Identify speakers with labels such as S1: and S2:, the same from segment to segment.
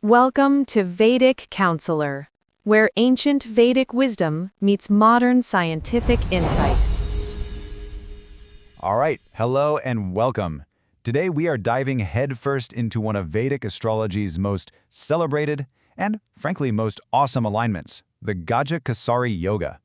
S1: Welcome to Vedic Counsellor, where ancient Vedic wisdom meets modern scientific insight.
S2: All right, hello and welcome. Today we are diving headfirst into one of Vedic astrology's most celebrated and, frankly, most awesome alignments, the Gaja Kesari Yoga.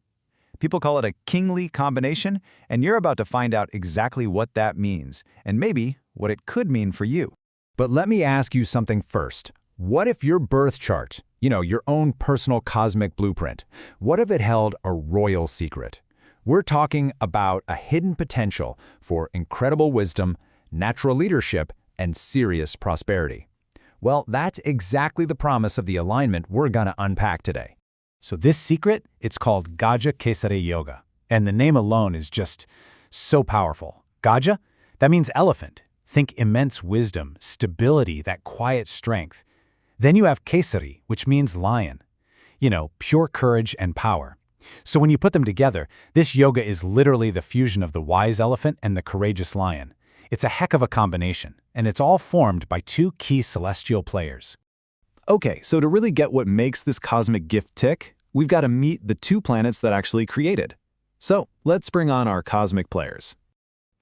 S2: People call it a kingly combination, and you're about to find out exactly what that means, and maybe what it could mean for you.
S3: But let me ask you something first. What if your birth chart, your own personal cosmic blueprint, what if it held a royal secret? We're talking about a hidden potential for incredible wisdom, natural leadership, and serious prosperity. Well, that's exactly the promise of the alignment we're gonna unpack today. So this secret, it's called Gaja Kesari Yoga, and the name alone is just so powerful. Gaja, that means elephant. Think immense wisdom, stability, that quiet strength. Then you have Kesari, which means lion. Pure courage and power. So when you put them together, this yoga is literally the fusion of the wise elephant and the courageous lion. It's a heck of a combination, and it's all formed by two key celestial players.
S4: Okay, so to really get what makes this cosmic gift tick, we've got to meet the two planets that actually created. So let's bring on our cosmic players.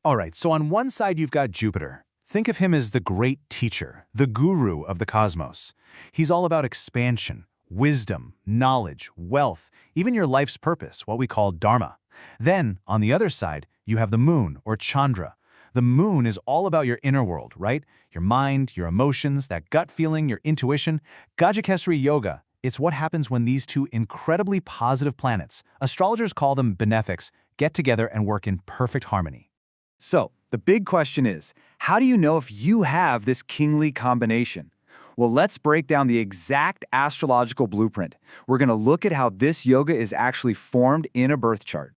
S2: All right, so on one side you've got Jupiter. Think of him as the great teacher, the guru of the cosmos. He's all about expansion, wisdom, knowledge, wealth, even your life's purpose, what we call dharma. Then, on the other side, you have the moon, or Chandra. The moon is all about your inner world, right? Your mind, your emotions, that gut feeling, your intuition. Gaja Kesari Yoga, it's what happens when these two incredibly positive planets, astrologers call them benefics, get together and work in perfect harmony.
S5: So, the big question is, how do you know if you have this kingly combination? Well, let's break down the exact astrological blueprint. We're going to look at how this yoga is actually formed in a birth chart.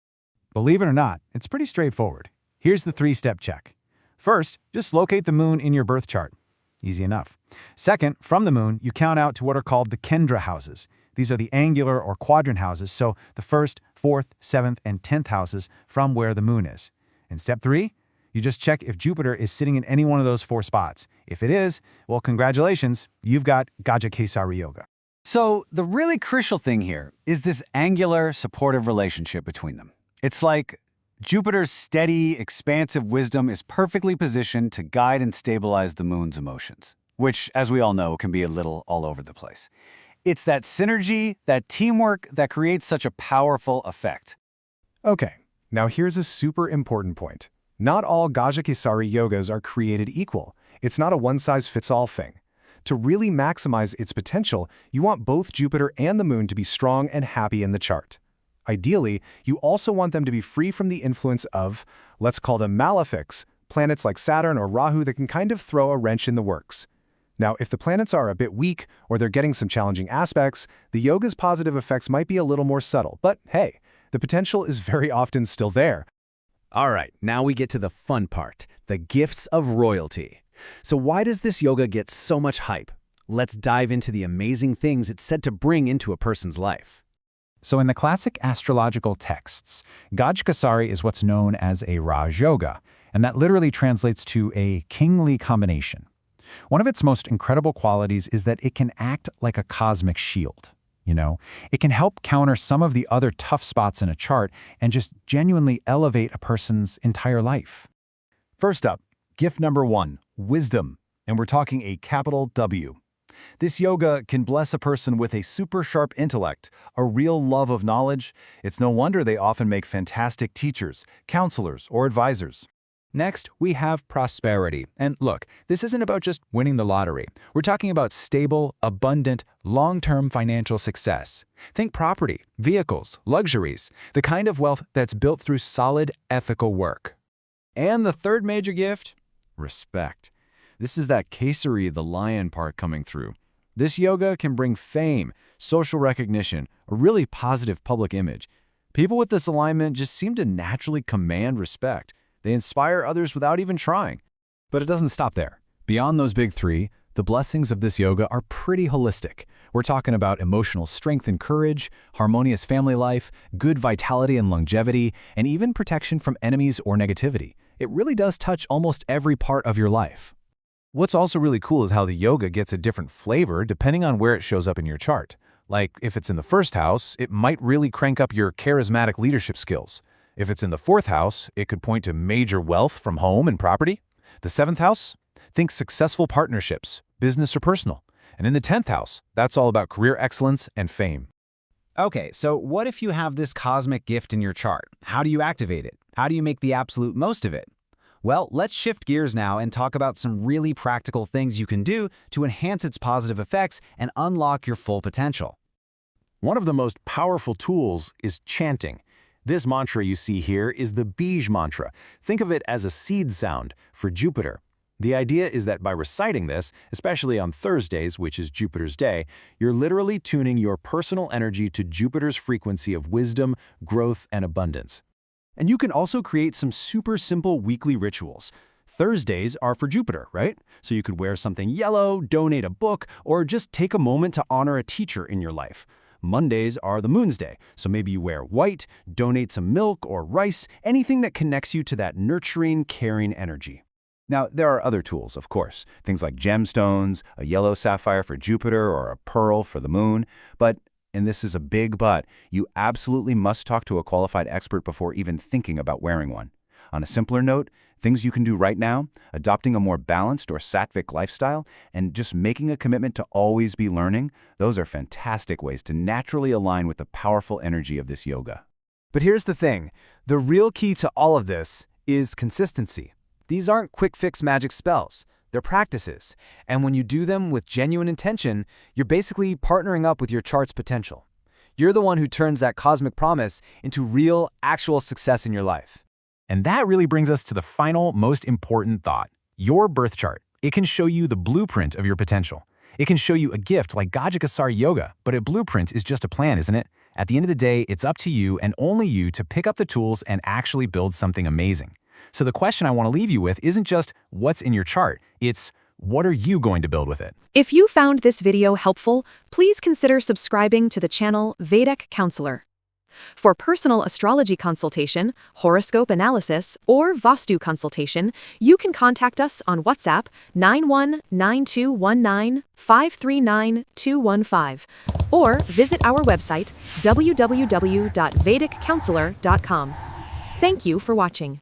S3: Believe it or not, it's pretty straightforward. Here's the three-step check. First, just locate the moon in your birth chart. Easy enough. Second, from the moon, you count out to what are called the Kendra houses. These are the angular or quadrant houses, so the 1st, 4th, 7th, and 10th houses from where the moon is. And step 3, you just check if Jupiter is sitting in any one of those 4 spots. If it is, well, congratulations, you've got Gaja Kesari Yoga.
S5: So, the really crucial thing here is this angular, supportive relationship between them. It's like Jupiter's steady, expansive wisdom is perfectly positioned to guide and stabilize the moon's emotions, which, as we all know, can be a little all over the place. It's that synergy, that teamwork that creates such a powerful effect.
S3: Okay, now here's a super important point. Not all Gaja Kesari Yogas are created equal. It's not a one-size-fits-all thing. To really maximize its potential, you want both Jupiter and the moon to be strong and happy in the chart. Ideally, you also want them to be free from the influence of, let's call them malefics, planets like Saturn or Rahu that can kind of throw a wrench in the works. Now, if the planets are a bit weak or they're getting some challenging aspects, the yoga's positive effects might be a little more subtle, but hey, the potential is very often still there.
S4: All right, now we get to the fun part, the gifts of royalty. So why does this yoga get so much hype? Let's dive into the amazing things it's said to bring into a person's life.
S3: So in the classic astrological texts, Gaja Kesari is what's known as a Raj Yoga, and that literally translates to a kingly combination. One of its most incredible qualities is that it can act like a cosmic shield. It can help counter some of the other tough spots in a chart and just genuinely elevate a person's entire life.
S2: First up, gift number 1, wisdom, and we're talking a capital W. This yoga can bless a person with a super sharp intellect, a real love of knowledge. It's no wonder they often make fantastic teachers, counselors, or advisors.
S3: Next, we have prosperity. And look, this isn't about just winning the lottery. We're talking about stable, abundant, long-term financial success. Think property, vehicles, luxuries, the kind of wealth that's built through solid, ethical work.
S4: And the third major gift? Respect. This is that Kesari, the lion part coming through. This yoga can bring fame, social recognition, a really positive public image. People with this alignment just seem to naturally command respect. They inspire others without even trying.
S3: But it doesn't stop there. Beyond those big 3, the blessings of this yoga are pretty holistic. We're talking about emotional strength and courage, harmonious family life, good vitality and longevity, and even protection from enemies or negativity. It really does touch almost every part of your life.
S2: What's also really cool is how the yoga gets a different flavor depending on where it shows up in your chart. Like, if it's in the first house, it might really crank up your charismatic leadership skills. If it's in the fourth house, it could point to major wealth from home and property. The seventh house? Think successful partnerships, business or personal. And in the 10th house, that's all about career excellence and fame.
S4: Okay, so what if you have this cosmic gift in your chart? How do you activate it? How do you make the absolute most of it? Well, let's shift gears now and talk about some really practical things you can do to enhance its positive effects and unlock your full potential.
S2: One of the most powerful tools is chanting. This mantra you see here is the Bij mantra. Think of it as a seed sound for Jupiter. The idea is that by reciting this, especially on Thursdays, which is Jupiter's day, you're literally tuning your personal energy to Jupiter's frequency of wisdom, growth, and abundance.
S6: And you can also create some super simple weekly rituals. Thursdays are for Jupiter, right? So you could wear something yellow, donate a book, or just take a moment to honor a teacher in your life. Mondays are the Moon's day, so maybe you wear white, donate some milk or rice, anything that connects you to that nurturing, caring energy.
S3: Now, there are other tools, of course, things like gemstones, a yellow sapphire for Jupiter, or a pearl for the Moon, but, and this is a big but, you absolutely must talk to a qualified expert before even thinking about wearing one. On a simpler note, things you can do right now, adopting a more balanced or sattvic lifestyle, and just making a commitment to always be learning, those are fantastic ways to naturally align with the powerful energy of this yoga.
S7: But here's the thing, the real key to all of this is consistency. These aren't quick-fix magic spells, they're practices, and when you do them with genuine intention, you're basically partnering up with your chart's potential. You're the one who turns that cosmic promise into real, actual success in your life.
S2: And that really brings us to the final, most important thought. Your birth chart. It can show you the blueprint of your potential. It can show you a gift like Gaja Kesari Yoga, but a blueprint is just a plan, isn't it? At the end of the day, it's up to you and only you to pick up the tools and actually build something amazing. So the question I want to leave you with isn't just what's in your chart, it's what are you going to build with it?
S1: If you found this video helpful, please consider subscribing to the channel Vedic Counselor. For personal astrology consultation, horoscope analysis, or Vastu consultation, you can contact us on WhatsApp 919219539215 or visit our website www.vediccounselor.com. Thank you for watching.